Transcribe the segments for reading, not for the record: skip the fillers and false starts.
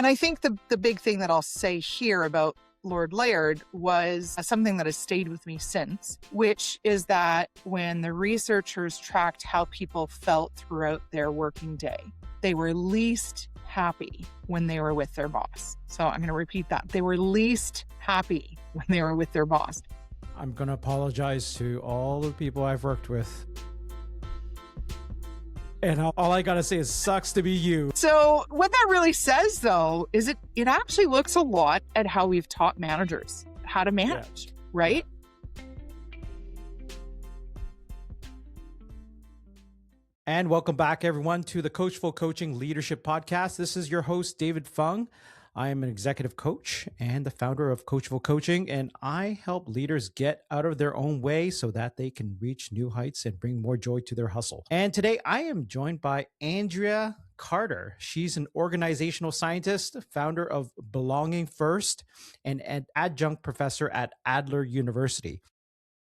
And I think the big thing that I'll say here about Lord Layard was something that has stayed with me since, which is that when the researchers tracked how people felt throughout their working day, they were least happy when they were with their boss. So I'm going to repeat that. They were least happy when they were with their boss. I'm going to apologize to all the people I've worked with. And all I got to say is sucks to be you. So what that really says, though, is it actually looks a lot at how we've taught managers how to manage, right? And welcome back, everyone, to the Coachful Coaching Leadership Podcast. This is your host, David Fung. I am an executive coach and the founder of Coachful Coaching, and I help leaders get out of their own way so that they can reach new heights and bring more joy to their hustle. And today I am joined by Andrea Carter. She's an organizational scientist, founder of Belonging First, and an adjunct professor at Adler University.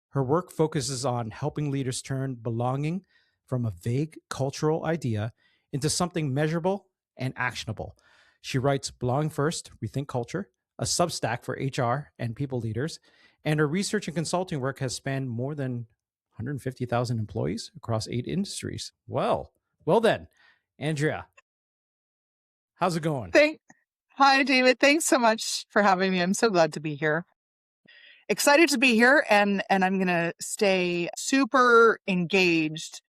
Her work focuses on helping leaders turn belonging from a vague cultural idea into something measurable and actionable. She writes Belonging First, Rethink Culture, a Substack for HR and people leaders, and her research and consulting work has spanned more than 150,000 employees across 8 industries. Well then, Andrea, how's it going? Hi, David. Thanks so much for having me. I'm so glad to be here. Excited to be here, and I'm going to stay super engaged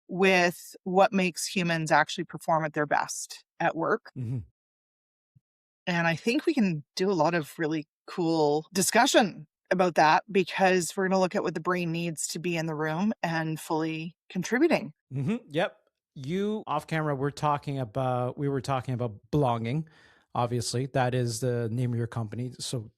with what makes humans actually perform at their best at work. Mm-hmm. And I think we can do a lot of really cool discussion about that because we're going to look at what the brain needs to be in the room and fully contributing. Mm-hmm. Yep. You off camera, we were talking about belonging. Obviously, that is the name of your company. So,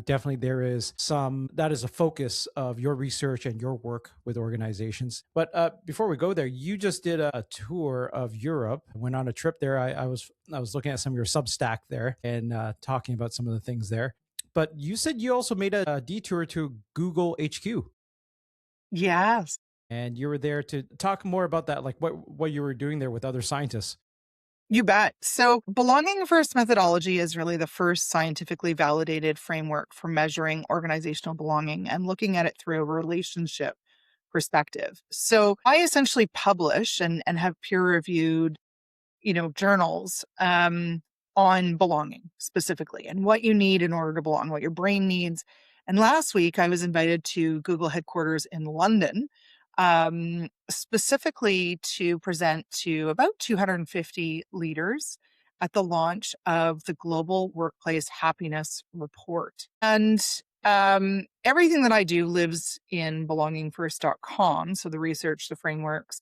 definitely there is that is a focus of your research and your work with organizations. But before we go there, you just did a tour of Europe, went on a trip there. I was looking at some of your Substack there and talking about some of the things there. But you said you also made a detour to Google HQ. Yes. And you were there to talk more about that, like what you were doing there with other scientists. You bet. So Belonging First methodology is really the first scientifically validated framework for measuring organizational belonging and looking at it through a relationship perspective. So I essentially publish and have peer-reviewed, journals on belonging specifically and what you need in order to belong, what your brain needs. And last week I was invited to Google headquarters in London, specifically to present to about 250 leaders at the launch of the Global Workplace Happiness Report. And everything that I do lives in belongingfirst.com. So the research, the frameworks,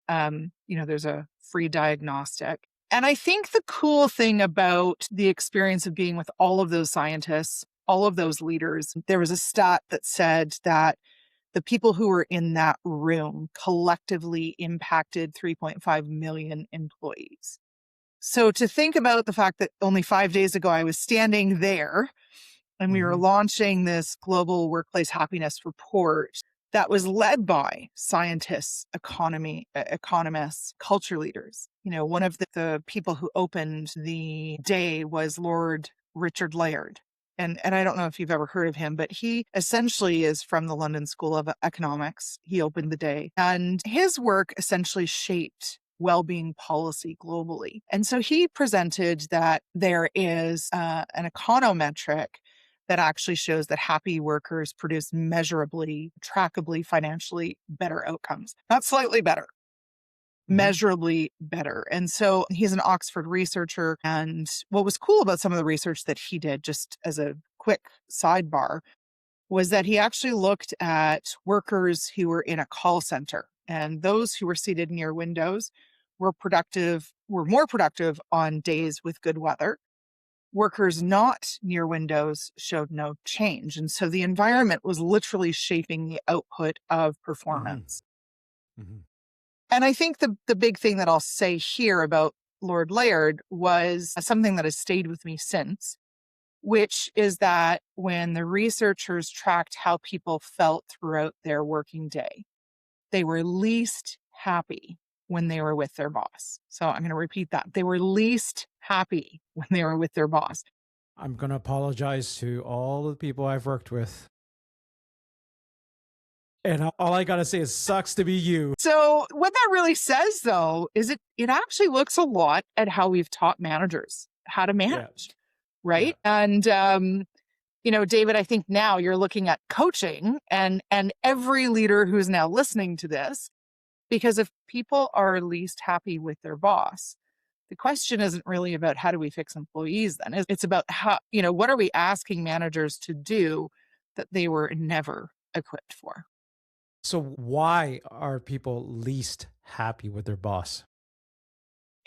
there's a free diagnostic. And I think the cool thing about the experience of being with all of those scientists, all of those leaders, there was a stat that said that the people who were in that room collectively impacted 3.5 million employees. So to think about the fact that only 5 days ago I was standing there and we were launching this Global Workplace Happiness Report that was led by scientists, economists, culture leaders. One of the people who opened the day was Lord Richard Layard. And I don't know if you've ever heard of him, but he essentially is from the London School of Economics. He opened the day, and his work essentially shaped well-being policy globally. And so he presented that there is an econometric that actually shows that happy workers produce measurably, trackably, financially better outcomes. Not slightly better. Measurably better. And so he's an Oxford researcher. And what was cool about some of the research that he did, just as a quick sidebar, was that he actually looked at workers who were in a call center, and those who were seated near windows were more productive on days with good weather. Workers not near windows showed no change. And so the environment was literally shaping the output of performance. Mm-hmm. And I think the big thing that I'll say here about Lord Layard was something that has stayed with me since, which is that when the researchers tracked how people felt throughout their working day, they were least happy when they were with their boss. So I'm going to repeat that. They were least happy when they were with their boss. I'm going to apologize to all the people I've worked with. And all I got to say is sucks to be you. So what that really says, though, is it actually looks a lot at how we've taught managers how to manage, right? And, David, I think now you're looking at coaching and every leader who's now listening to this, because if people are least happy with their boss, the question isn't really about how do we fix employees then. It's about how, what are we asking managers to do that they were never equipped for? So why are people least happy with their boss?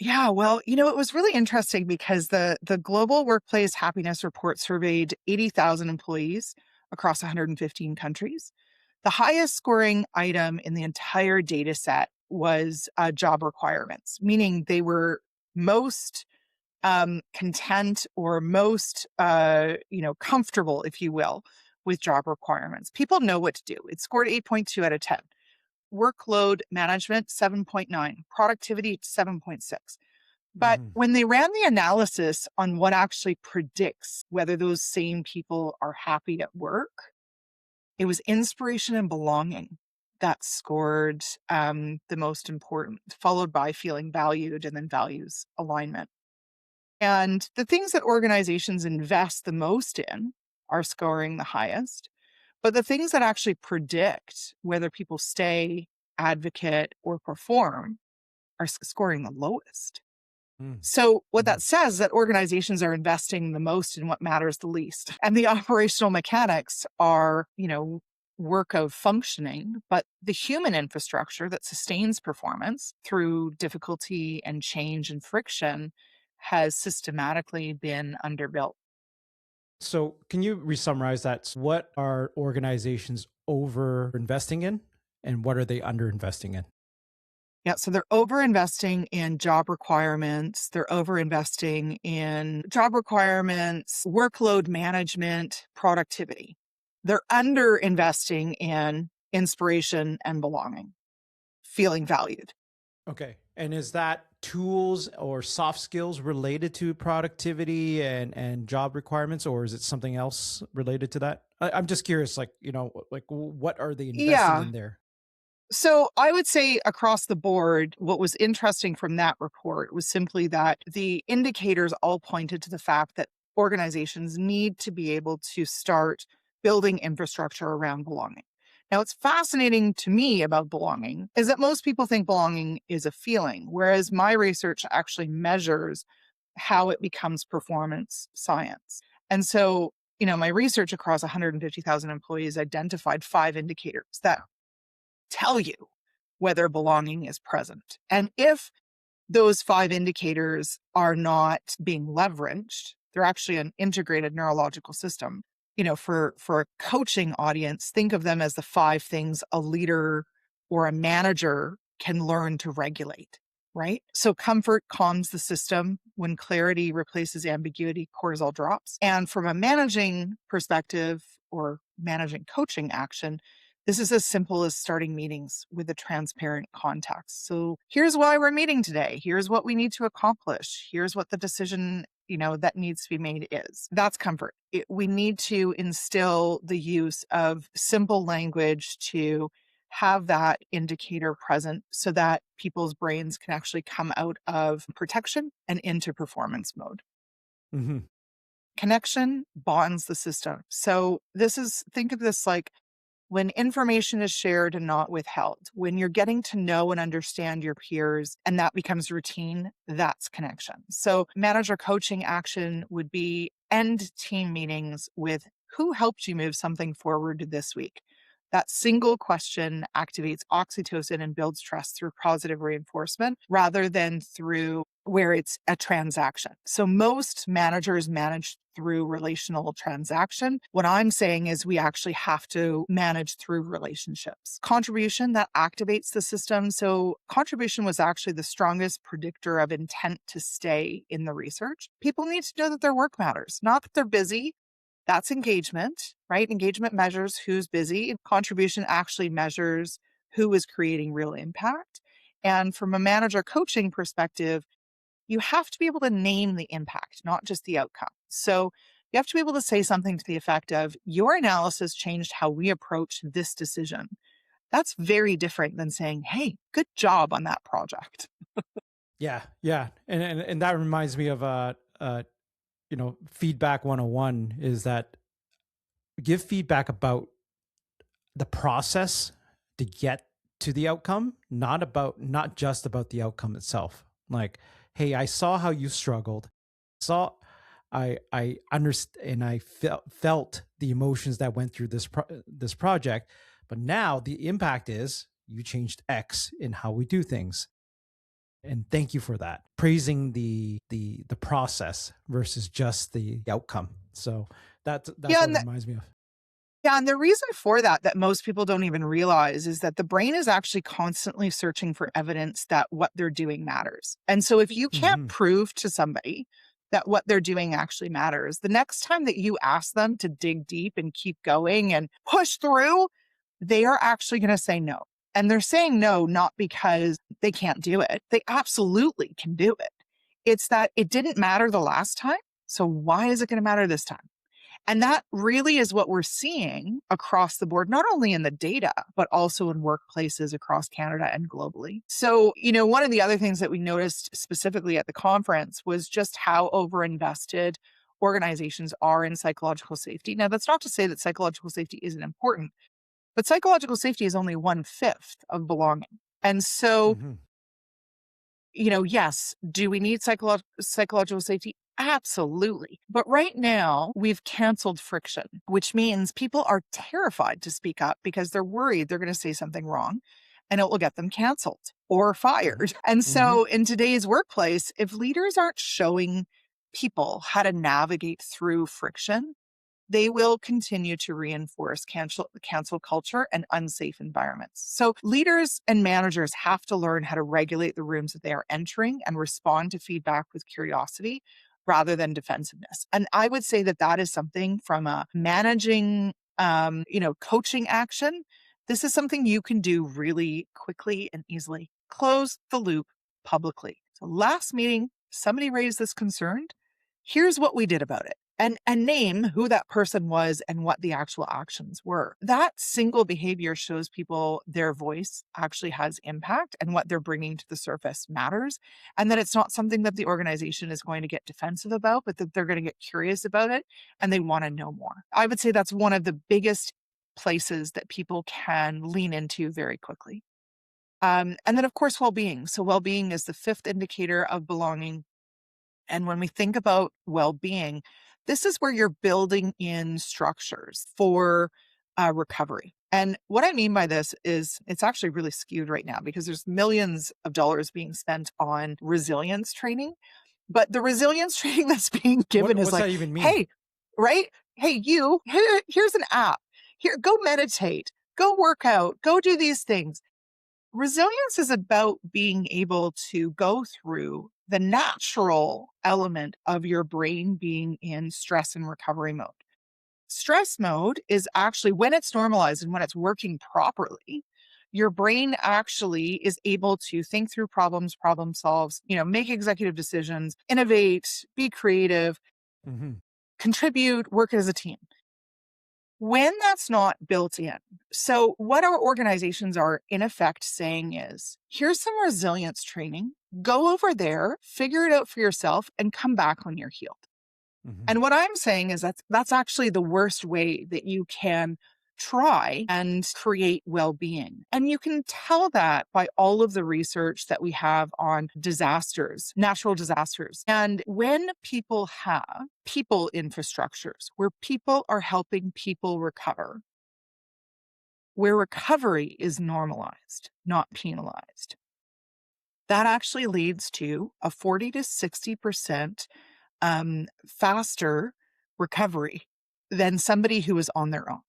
Yeah, well, it was really interesting because the Global Workplace Happiness Report surveyed 80,000 employees across 115 countries. The highest scoring item in the entire data set was job requirements, meaning they were most content or most comfortable, if you will, with job requirements. People know what to do. It scored 8.2 out of 10. Workload management, 7.9. Productivity, 7.6. But when they ran the analysis on what actually predicts whether those same people are happy at work, it was inspiration and belonging that scored the most important, followed by feeling valued and then values alignment. And the things that organizations invest the most in are scoring the highest. But the things that actually predict whether people stay, advocate, or perform are scoring the lowest. So what that says is that organizations are investing the most in what matters the least. And the operational mechanics are, work of functioning, but the human infrastructure that sustains performance through difficulty and change and friction has systematically been underbuilt. So can you re-summarize that? What are organizations over investing in and what are they under investing in? Yeah, so they're over-investing in job requirements. They're over-investing in job requirements, workload management, productivity. They're under-investing in inspiration and belonging, feeling valued. Okay. And is that tools or soft skills related to productivity and job requirements, or is it something else related to that? I'm just curious, what are they investing in there? So I would say across the board, what was interesting from that report was simply that the indicators all pointed to the fact that organizations need to be able to start building infrastructure around belonging. Now, what's fascinating to me about belonging is that most people think belonging is a feeling, whereas my research actually measures how it becomes performance science. And so, my research across 150,000 employees identified 5 indicators that tell you whether belonging is present. And if those 5 indicators are not being leveraged, they're actually an integrated neurological system. For a coaching audience, think of them as the 5 things a leader or a manager can learn to regulate, right? So comfort calms the system. When clarity replaces ambiguity, cortisol drops. And from a managing perspective or managing coaching action, this is as simple as starting meetings with a transparent context. So here's why we're meeting today. Here's what we need to accomplish. Here's what the decision, that needs to be made is. That's comfort. We need to instill the use of simple language to have that indicator present so that people's brains can actually come out of protection and into performance mode. Mm-hmm. Connection bonds the system. So think of this like when information is shared and not withheld, when you're getting to know and understand your peers and that becomes routine, that's connection. So manager coaching action would be end team meetings with who helped you move something forward this week. That single question activates oxytocin and builds trust through positive reinforcement rather than through where it's a transaction. So most managers manage through relational transaction. What I'm saying is we actually have to manage through relationships. Contribution, that activates the system. So contribution was actually the strongest predictor of intent to stay in the research. People need to know that their work matters, not that they're busy. That's engagement, right? Engagement measures who's busy. Contribution actually measures who is creating real impact. And from a manager coaching perspective, you have to be able to name the impact, not just the outcome. So you have to be able to say something to the effect of, your analysis changed how we approach this decision. That's very different than saying, hey, good job on that project. Yeah, yeah, and that reminds me of feedback 101 is that give feedback about the process to get to the outcome, not just about the outcome itself. Like, hey, I saw how you struggled. Saw I understand and I felt the emotions that went through this project, but now the impact is you changed X in how we do things. And thank you for that. Praising the process versus just the outcome. So that's Yeah, what and it reminds me of. Yeah, and the reason for that most people don't even realize is that the brain is actually constantly searching for evidence that what they're doing matters. And so if you can't Mm-hmm. prove to somebody that what they're doing actually matters, the next time that you ask them to dig deep and keep going and push through, they are actually going to say no. And they're saying no, not because they can't do it. They absolutely can do it. It's that it didn't matter the last time. So why is it going to matter this time? And that really is what we're seeing across the board, not only in the data, but also in workplaces across Canada and globally. So, one of the other things that we noticed specifically at the conference was just how overinvested organizations are in psychological safety. Now, that's not to say that psychological safety isn't important, but psychological safety is only 1/5 of belonging. And so, Mm-hmm. yes, do we need psychological safety? Absolutely. But right now, we've canceled friction, which means people are terrified to speak up because they're worried they're going to say something wrong and it will get them canceled or fired. And Mm-hmm. so in today's workplace, if leaders aren't showing people how to navigate through friction, they will continue to reinforce cancel culture and unsafe environments. So leaders and managers have to learn how to regulate the rooms that they are entering and respond to feedback with curiosity rather than defensiveness. And I would say that is something from a managing, coaching action. This is something you can do really quickly and easily. Close the loop publicly. So last meeting, somebody raised this concern. Here's what we did about it. And name who that person was and what the actual actions were. That single behavior shows people their voice actually has impact and what they're bringing to the surface matters. And that it's not something that the organization is going to get defensive about, but that they're going to get curious about it and they want to know more. I would say that's one of the biggest places that people can lean into very quickly. And then, of course, well-being. So well-being is the fifth indicator of belonging. And when we think about well-being, this is where you're building in structures for recovery. And what I mean by this is it's actually really skewed right now because there's millions of dollars being spent on resilience training. But the resilience training that's being given is What's like, that even mean? hey, right? Hey, here's an app. Here, go meditate, go work out, go do these things. Resilience is about being able to go through the natural element of your brain being in stress and recovery mode. Stress mode is actually when it's normalized and when it's working properly, your brain actually is able to think through problems, problem solves, make executive decisions, innovate, be creative, Mm-hmm. contribute, work as a team. When that's not built in, so what our organizations are in effect saying is, here's some resilience training, go over there, figure it out for yourself, and come back when you're healed. Mm-hmm. And what I'm saying is that's actually the worst way that you can try and create well-being. And you can tell that by all of the research that we have on disasters, natural disasters. And when people have people infrastructures where people are helping people recover, where recovery is normalized, not penalized, that actually leads to a 40 to 60% faster recovery than somebody who is on their own.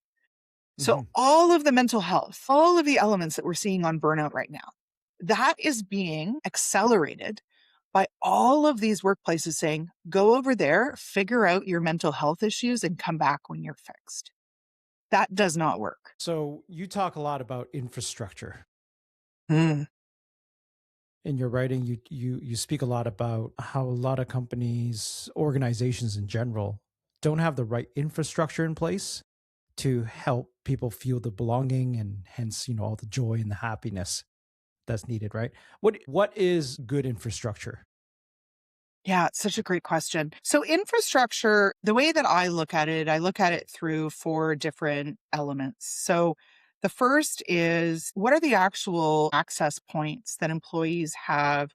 So Mm-hmm. all of the mental health, all of the elements that we're seeing on burnout right now, that is being accelerated by all of these workplaces saying, go over there, figure out your mental health issues and come back when you're fixed. That does not work. So you talk a lot about infrastructure. Mm. In your writing, you speak a lot about how a lot of companies, organizations in general, don't have the right infrastructure in place to help people feel the belonging and hence, all the joy and the happiness that's needed, right? What is good infrastructure? Yeah, it's such a great question. So, infrastructure, the way that I look at it through four different elements. So, the first is what are the actual access points that employees have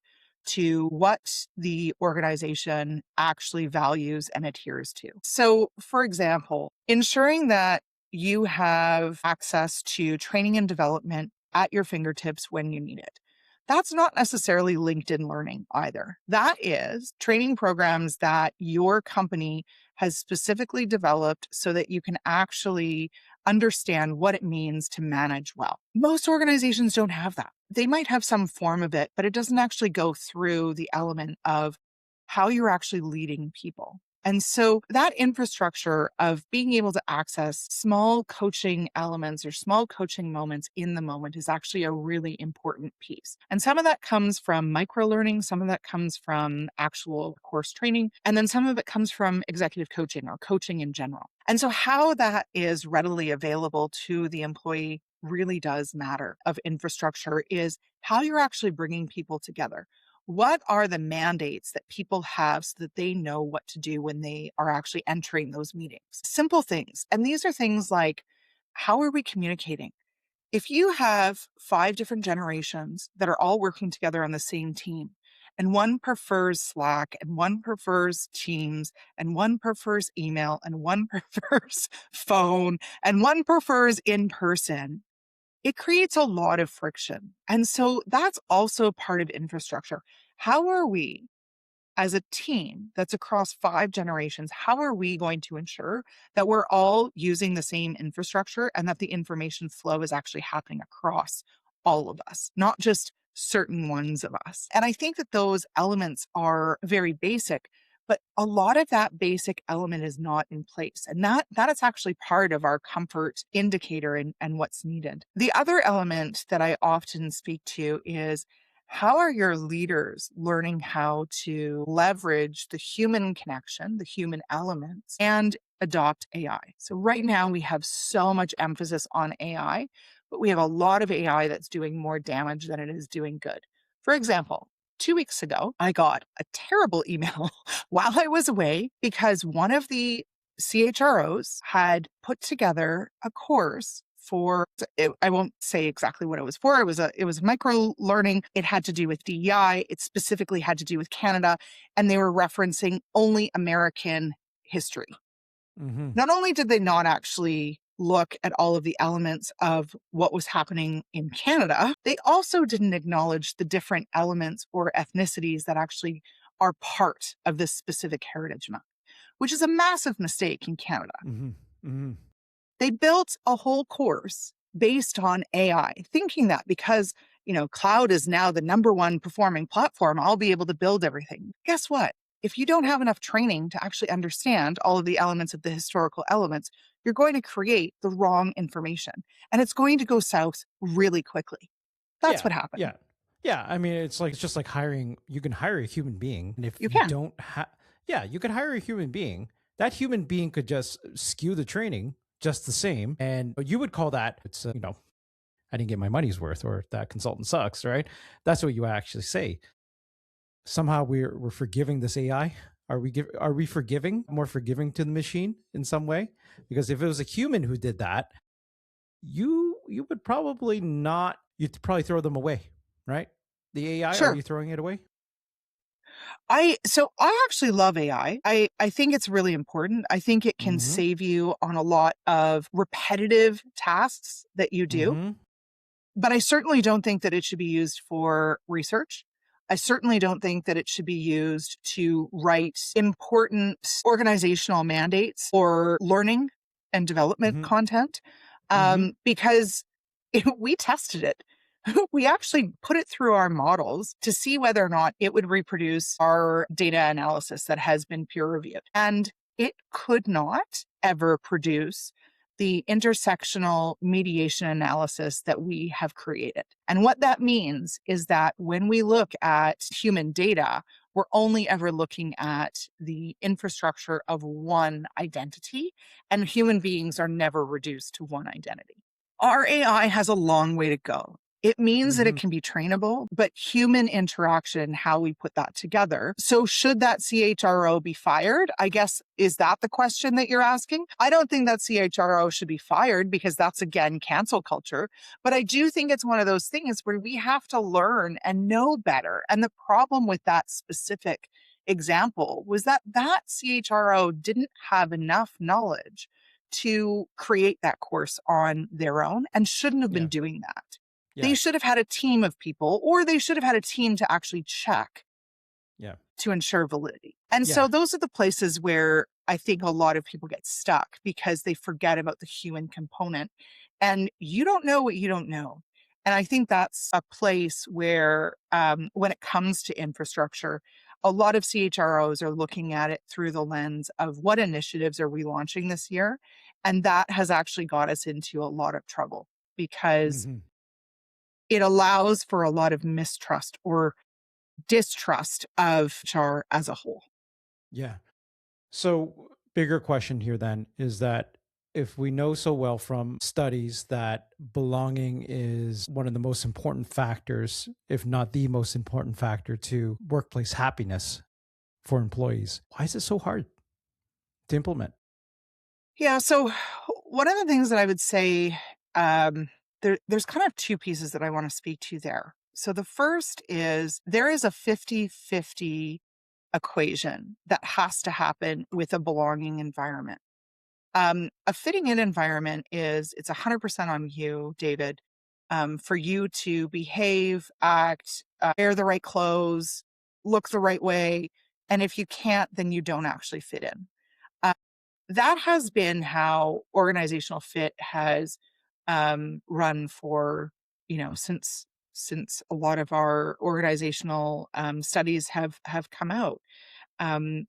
to what the organization actually values and adheres to? So, for example, ensuring that you have access to training and development at your fingertips when you need it. That's not necessarily LinkedIn learning either. That is training programs that your company has specifically developed so that you can actually understand what it means to manage well. Most organizations don't have that. They might have some form of it, but it doesn't actually go through the element of how you're actually leading people. And so that infrastructure of being able to access small coaching elements or small coaching moments in the moment is actually a really important piece. And some of that comes from micro learning, some of that comes from actual course training, and then some of it comes from executive coaching or coaching in general. And so how that is readily available to the employee really does matter of infrastructure is how you're actually bringing people together. What are the mandates that people have so that they know what to do when they are actually entering those meetings? Simple things. And these are things like, how are we communicating? If you have 5 different generations that are all working together on the same team, and one prefers Slack, and one prefers Teams, and one prefers email, and one prefers phone, and one prefers in person, it creates a lot of friction. And so that's also part of infrastructure. How are we, as a team that's across 5 generations, how are we going to ensure that we're all using the same infrastructure and that the information flow is actually happening across all of us, not just certain ones of us? And I think that those elements are very basic, but a lot of that basic element is not in place. And that is actually part of our comfort indicator and what's needed. The other element that I often speak to is how are your leaders learning how to leverage the human connection, the human elements, and adopt AI? So, right now, we have so much emphasis on AI, but we have a lot of AI that's doing more damage than it is doing good. For example, 2 weeks ago, I got a terrible email while I was away because one of the CHROs had put together a course for I won't say exactly what it was for. It was micro learning. It had to do with DEI. It specifically had to do with Canada, and they were referencing only American history. Mm-hmm. Not only did they not actually look at all of the elements of what was happening in Canada, they also didn't acknowledge the different elements or ethnicities that actually are part of this specific heritage month, which is a massive mistake in Canada. Mm-hmm. Mm-hmm. They built a whole course based on AI, thinking that because, cloud is now the number one performing platform, I'll be able to build everything. Guess what? If you don't have enough training to actually understand all of the elements of the historical elements, you're going to create the wrong information and it's going to go south really quickly. That's Yeah. what happened. Yeah. Yeah. I mean, it's just like hiring, you can hire a human being. And if You you can. don't have, yeah, you could hire a human being. That human being could just skew the training just the same. And you would call that, I didn't get my money's worth or that consultant sucks, right? That's what you actually say. Somehow we're forgiving this AI. Are we forgiving, more forgiving to the machine in some way? Because if it was a human who did that, you would probably not, you'd probably throw them away, right? The AI, are Sure. you throwing it away? So I actually love AI. I think it's really important. I think it can Mm-hmm. save you on a lot of repetitive tasks that you do. Mm-hmm. But I certainly don't think that it should be used for research. I certainly don't think that it should be used to write important organizational mandates or learning and development Mm-hmm. content Mm-hmm. because we tested it. We actually put it through our models to see whether or not it would reproduce our data analysis that has been peer reviewed. And it could not ever produce the intersectional mediation analysis that we have created. And what that means is that when we look at human data, we're only ever looking at the infrastructure of one identity, and human beings are never reduced to one identity. Our AI has a long way to go. It means that it Hmm. can be trainable, but human interaction, how we put that together. So should that CHRO be fired? I guess, is that the question that you're asking? I don't think that CHRO should be fired because that's, again, cancel culture. But I do think it's one of those things where we have to learn and know better. And the problem with that specific example was that that CHRO didn't have enough knowledge to create that course on their own and shouldn't have been Yeah. doing that. They Yeah. should have had a team of people, or they should have had a team to actually check Yeah. to ensure validity. And so Yeah. those are the places where I think a lot of people get stuck because they forget about the human component. And you don't know what you don't know. And I think that's a place where, when it comes to infrastructure, a lot of CHROs are looking at it through the lens of what initiatives are we launching this year? And that has actually got us into a lot of trouble because Hmm. it allows for a lot of mistrust or distrust of HR as a whole. Yeah. So, bigger question here then is that if we know so well from studies that belonging is one of the most important factors, if not the most important factor to workplace happiness for employees, why is it so hard to implement? Yeah. So, one of the things that I would say, there's kind of two pieces that I want to speak to there. So, the first is there is a 50-50 equation that has to happen with a belonging environment. A fitting in environment is it's 100% on you, David, for you to behave, act, wear the right clothes, look the right way. And if you can't, then you don't actually fit in. Uh, that has been how organizational fit has run for, since a lot of our organizational studies have come out,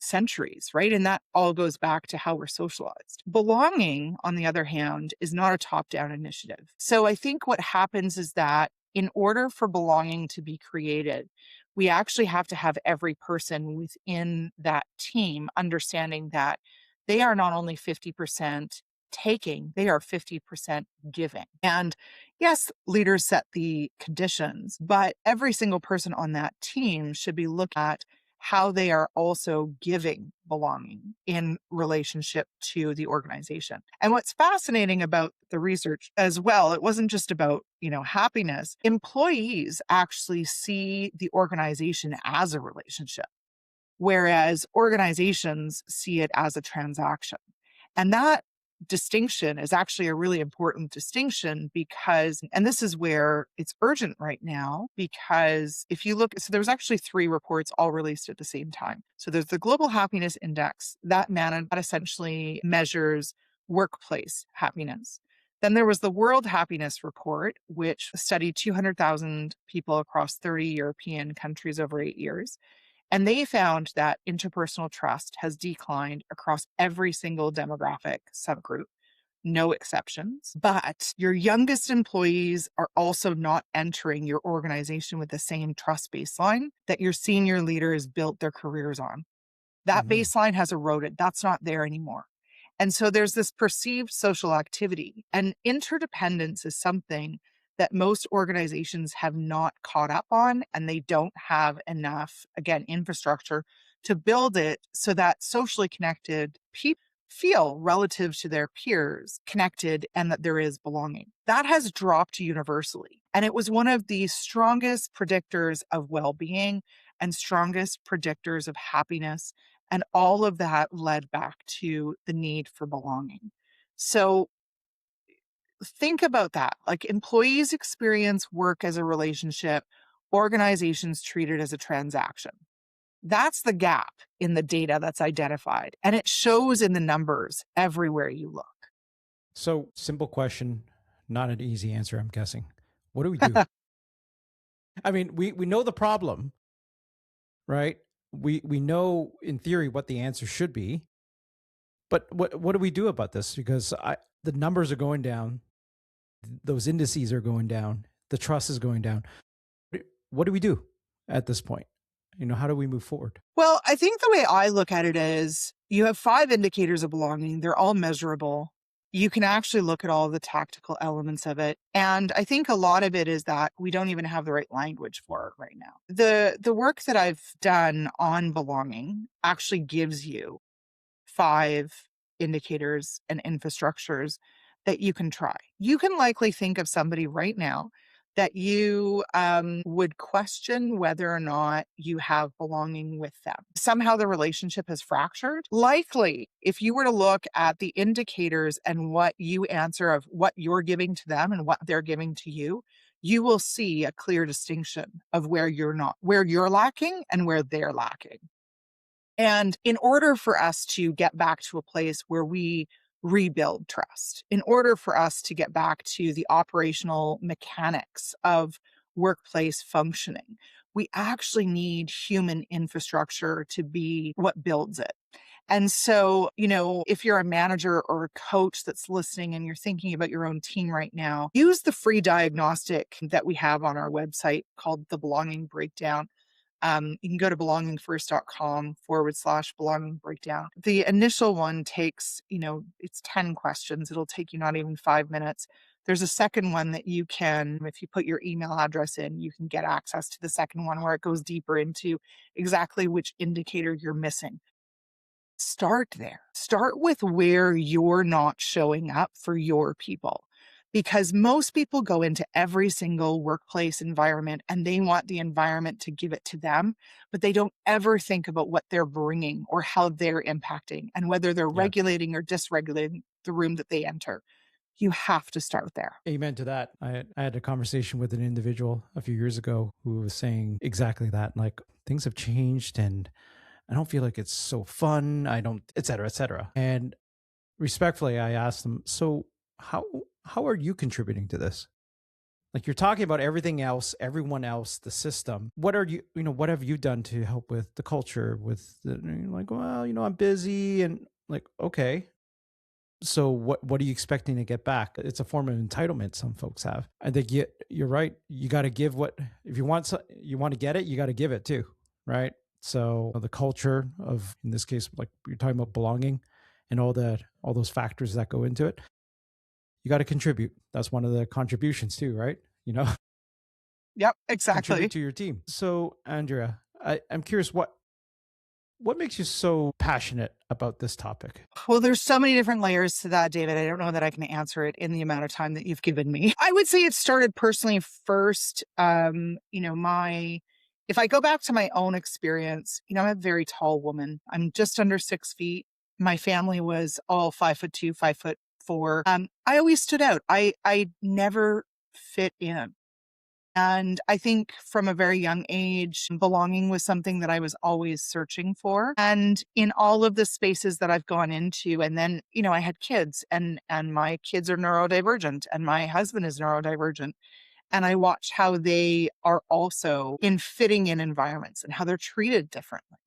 centuries, right? And that all goes back to how we're socialized. Belonging, on the other hand, is not a top down initiative. So I think what happens is that in order for belonging to be created, we actually have to have every person within that team understanding that they are not only 50% taking, they are 50% giving. And yes, leaders set the conditions, but every single person on that team should be looked at how they are also giving belonging in relationship to the organization. And what's fascinating about the research as well, it wasn't just about, happiness. Employees actually see the organization as a relationship, whereas organizations see it as a transaction. And that distinction is actually a really important distinction because, and this is where it's urgent right now, because if you look, so there's actually three reports all released at the same time. So there's the Global Happiness Index that essentially measures workplace happiness. Then there was the World Happiness Report, which studied 200,000 people across 30 European countries over 8 years. And they found that interpersonal trust has declined across every single demographic subgroup, no exceptions. But your youngest employees are also not entering your organization with the same trust baseline that your senior leaders built their careers on. That Hmm. baseline has eroded. That's not there anymore. And so there's this perceived social activity, and interdependence is something that most organizations have not caught up on, and they don't have enough, again, infrastructure to build it so that socially connected people feel relative to their peers connected and that there is belonging. That has dropped universally. And it was one of the strongest predictors of well being and strongest predictors of happiness. And all of that led back to the need for belonging. So think about that. Like employees experience work as a relationship, organizations treat it as a transaction. That's the gap in the data that's identified. And it shows in the numbers everywhere you look. So, simple question, not an easy answer, I'm guessing. What do we do? I mean, we know the problem, right? We know in theory what the answer should be. But what do we do about this? Because the numbers are going down, those indices are going down, the trust is going down. What do we do at this point? How do we move forward? Well, I think the way I look at it is you have 5 indicators of belonging. They're all measurable. You can actually look at all the tactical elements of it. And I think a lot of it is that we don't even have the right language for it right now. The work that I've done on belonging actually gives you 5 indicators and infrastructures that you can try. You can likely think of somebody right now that you would question whether or not you have belonging with them. Somehow the relationship has fractured. Likely, if you were to look at the indicators and what you answer of what you're giving to them and what they're giving to you will see a clear distinction of where you're lacking and where they're lacking. And in order for us to get back to a place where we rebuild trust, in order for us to get back to the operational mechanics of workplace functioning, we actually need human infrastructure to be what builds it. And so, if you're a manager or a coach that's listening and you're thinking about your own team right now, use the free diagnostic that we have on our website called the Belonging Breakdown. You can go to belongingfirst.com/belonging breakdown. The initial one takes, it's 10 questions. It'll take you not even 5 minutes. There's a second one that you can, if you put your email address in, you can get access to the second one where it goes deeper into exactly which indicator you're missing. Start there. Start with where you're not showing up for your people. Because most people go into every single workplace environment and they want the environment to give it to them, but they don't ever think about what they're bringing or how they're impacting and whether they're Yeah. regulating or dysregulating the room that they enter. You have to start there. Amen to that. I had a conversation with an individual a few years ago who was saying exactly that. Like, things have changed and I don't feel like it's so fun. I don't, et cetera, et cetera. And respectfully, I asked them, so how are you contributing to this? Like, you're talking about everything else, everyone else, the system. What what have you done to help with the culture, like, well, I'm busy, and like, okay. So what are you expecting to get back? It's a form of entitlement some folks have. I think you're right. You got to give if you want to get it, you got to give it too, right? So the culture of, in this case, like you're talking about belonging and all those factors that go into it, you got to contribute. That's one of the contributions too, right? Yep, exactly. Contribute to your team. So Andrea, I'm curious, what makes you so passionate about this topic? Well, there's so many different layers to that, David. I don't know that I can answer it in the amount of time that you've given me. I would say it started personally first. If I go back to my own experience, I'm a very tall woman. I'm just under 6 feet. My family was all 5'2", 5'4". I always stood out. I never fit in. And I think from a very young age, belonging was something that I was always searching for. And in all of the spaces that I've gone into, and then, I had kids and my kids are neurodivergent and my husband is neurodivergent. And I watch how they are also in fitting in environments and how they're treated differently.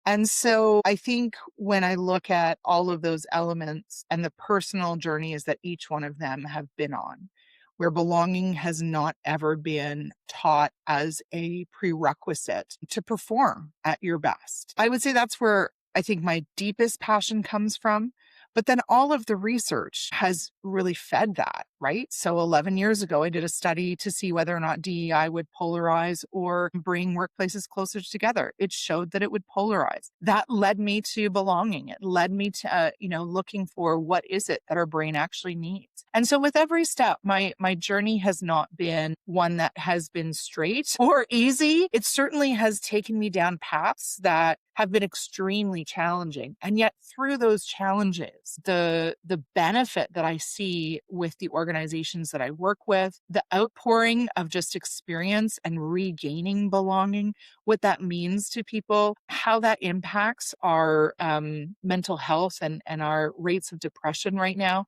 And so I think when I look at all of those elements and the personal journeys that each one of them have been on, where belonging has not ever been taught as a prerequisite to perform at your best, I would say that's where I think my deepest passion comes from. But then all of the research has really fed that, right? So 11 years ago, I did a study to see whether or not DEI would polarize or bring workplaces closer together. It showed that it would polarize. That led me to belonging. It led me to, looking for what is it that our brain actually needs. And so with every step, my journey has not been one that has been straight or easy. It certainly has taken me down paths that have been extremely challenging. And yet through those challenges, the benefit that I see with the organizations that I work with, the outpouring of just experience and regaining belonging, what that means to people, how that impacts our mental health and our rates of depression right now,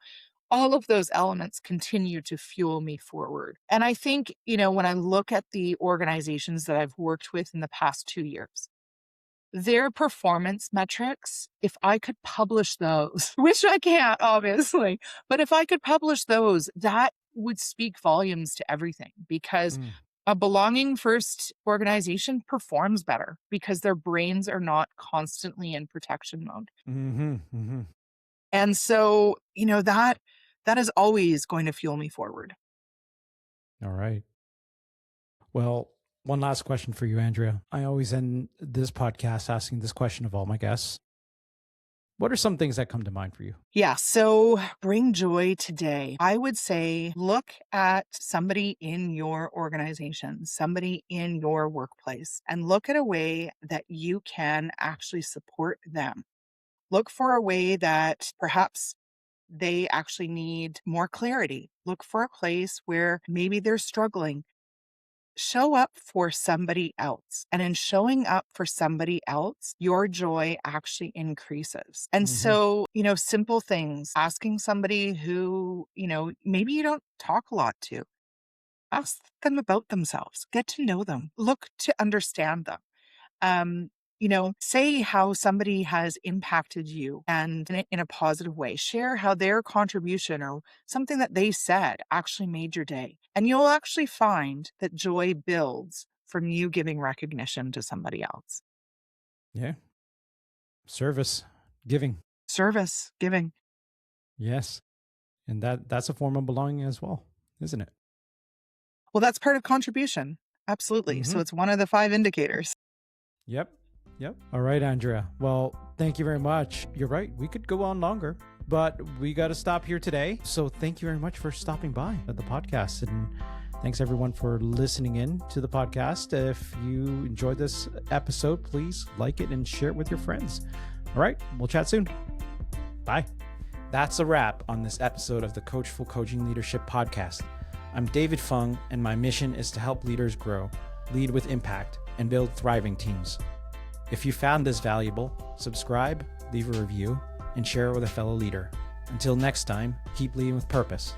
all of those elements continue to fuel me forward. And I think, when I look at the organizations that I've worked with in the past 2 years, their performance metrics, if I could publish those, which I can't, obviously, but if I could publish those, that would speak volumes to everything, because a belonging first organization performs better because their brains are not constantly in protection mode. And so, that is always going to fuel me forward. All right. Well, one last question for you, Andrea. I always end this podcast asking this question of all my guests. What are some things that come to mind for you? Yeah. So bring joy today. I would say look at somebody in your organization, somebody in your workplace, and look at a way that you can actually support them. Look for a way that perhaps they actually need more clarity. Look for a place where maybe they're struggling. Show up for somebody else. And in showing up for somebody else, your joy actually increases. And so, simple things, asking somebody who, maybe you don't talk a lot to, ask them about themselves, get to know them, look to understand them. Say how somebody has impacted you and in a positive way. Share how their contribution or something that they said actually made your day. And you'll actually find that joy builds from you giving recognition to somebody else. Yeah. Service, giving. Service, giving. Yes. And that's a form of belonging as well, isn't it? Well, that's part of contribution. Absolutely. So it's one of the 5 indicators. Yep. All right, Andrea. Well, thank you very much. You're right. We could go on longer, but we got to stop here today. So thank you very much for stopping by at the podcast. And thanks everyone for listening in to the podcast. If you enjoyed this episode, please like it and share it with your friends. All right. We'll chat soon. Bye. That's a wrap on this episode of the Coachful Coaching Leadership Podcast. I'm David Fung, and my mission is to help leaders grow, lead with impact, and build thriving teams. If you found this valuable, subscribe, leave a review, and share it with a fellow leader. Until next time, keep leading with purpose.